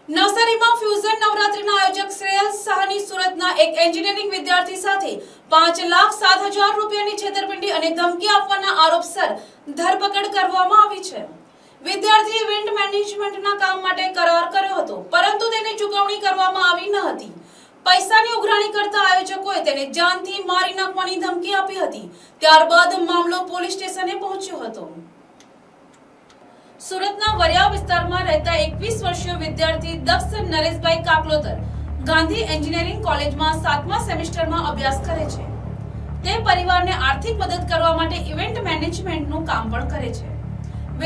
નવસારીમાં ફ્યુઝન નવરાત્રીના આયોજક શ્રેયલ સાહની સુરતના એક એન્જિનિયરિંગ વિદ્યાર્થી સાથે 5,07,000 રૂપિયાની છેતરપિંડી અને ધમકી આપવાના આરોપસર ધરપકડ કરવામાં આવી છે। વિદ્યાર્થીએ ઇવેન્ટ મેનેજમેન્ટના કામ માટે કરાર કર્યો હતો, પરંતુ તેની ચૂકવણી કરવામાં આવી ન હતી। પૈસાની ઉઘરાણી કરતા આયોજકોએ તેને જાનથી મારી નાખવાની ધમકી આપી હતી। ત્યારબાદ મામલો પોલીસ સ્ટેશને પહોંચ્યો હતો। સુરતના વરિયા વિસ્તારમાં રહેતા 21 વર્ષીય વિદ્યાર્થી દક્ષ નરેશભાઈ કાકલોતર ગાંધી એન્જિનિયરિંગ કોલેજમાં 7મા સેમેસ્ટરમાં અભ્યાસ કરે છે। તે પરિવારને આર્થિક મદદ કરવા માટે ઇવેન્ટ મેનેજમેન્ટનું કામ પણ કરે છે।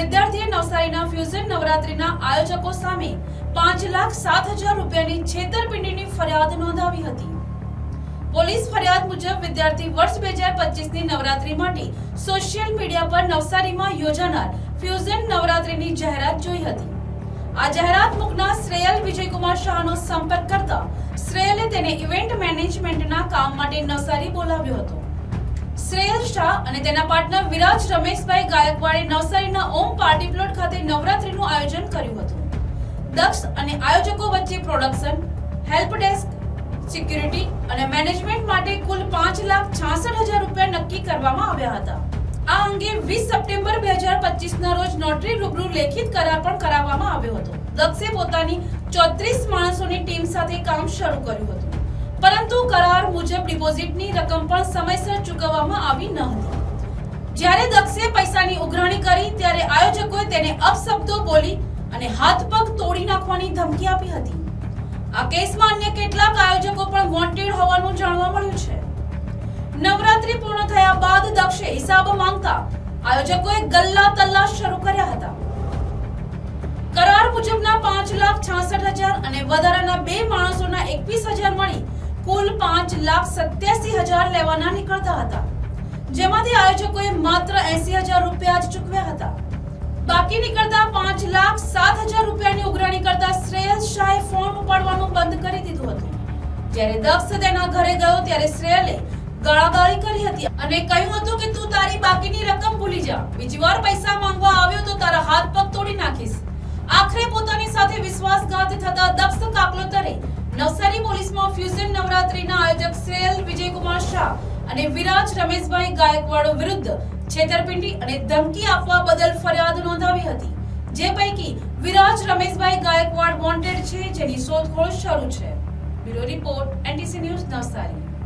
વિદ્યાર્થીએ નવસારીના ફ્યુઝન નવરાત્રીના આયોજકો સામે 5,07,000 રૂપિયાની છેતરપિંડીની ફરિયાદ નોંધાવી હતી। પોલીસ ફરિયાદ મુજબ વિદ્યાર્થી વર્ષ 2025ની નવરાત્રી માટે સોશિયલ મીડિયા પર નવસારીમાં યોજાનાર ફ્યુઝન નવરાત્રીની જાહેરાત જોઈ હતી। આ જાહેરાત મૂકનાર શ્રેયલ વિજયકુમાર શાહનો સંપર્ક કરતા શ્રેયલે તેને ઇવેન્ટ મેનેજમેન્ટના કામ માટે નવસારી બોલાવ્યો હતો। શ્રેયલ શાહ અને તેના પાર્ટનર વિરાજ રમેશભાઈ ગાયકવાડે નવસારીના ઓમ પાર્ટી પ્લોટ ખાતે નવરાત્રીનું આયોજન કર્યું હતું। દક્ષ અને આયોજકો વચ્ચે પ્રોડક્શન, હેલ્પ ડેસ્ક, સિક્યુરિટી અને મેનેજમેન્ટ માટે કુલ 5,66,000 રૂપિયા નક્કી કરવામાં આવ્યા હતા। આ અંગે 20 સપ્ટેમ્બર 2025ના રોજ નોટરી રૂબરૂ લેખિત કરાર પણ કરાવવામાં આવ્યો હતો। દક્ષે પોતાની 34 માણસોની ટીમ સાથે કામ શરૂ કર્યું હતું, પરંતુ કરાર મુજબ ડિપોઝિટની રકમ પણ સમયસર ચૂકવવામાં આવી ન હતી। જ્યારે દક્ષે પૈસાની ઉઘરાણી કરી ત્યારે આયોજકોએ તેને અપશબ્દો બોલી અને હાથ પગ તોડી નાખવાની ધમકી આપી હતી। આ કેસમાં અન્ય કેટલાક આયોજકો પણ વોન્ટેડ હોવાનું જાણવા મળ્યું છે। નવરાત્રી પૂર્ણ થયા બાદ દક્ષે હિસાબ માંગતા આયોજકોએ ગલ્લા તલ્લા શરૂ કર્યા હતા। કરાર મુજબના 5,66,000 અને વધારાના બે માણસોના 21,000 મળી કુલ 5,87,000 લેવાના નીકળતા હતા, જેમાંથી આયોજકોએ માત્ર 80,000 રૂપિયા જ ચૂકવ્યા હતા। બાકી નીકળતા 5,07,000 રૂપિયાની ઉઘરાણી કરતા શ્રેયલ શાહે ફોન ઉપાડવાનું બંધ કરી દીધું હતું। જ્યારે દક્ષ તેના ઘરે ગયો ત્યારે શ્રેયલે ગાળાગાળી કરી હતી અને કહ્યું હતું કે તું તારી બાકીની રકમ ભૂલી જા, બીજી વાર પૈસા માંગવા આવ્યો તો તારા હાથ પગ તોડી નાખીશ। આખરે પોતાની સાથે વિશ્વાસઘાત થતા દક્ષ કાકલોતરે નવસારી પોલીસમાં ફ્યુઝન નવરાત્રીના આયોજક શ્રેયલ વિજયકુમાર શાહ અને વિરાજ રમેશભાઈ ગાયકવાડ વિરુદ્ધ છેતરપિંડી અને ધમકી આપવા બદલ ફરિયાદ નોંધાવી હતી, જે પૈકી વિરાજ રમેશભાઈ ગાયકવાડ વોન્ટેડ છે, જેની શોધખોળ શરૂ છે। Bureau report, NTC news, Navsari.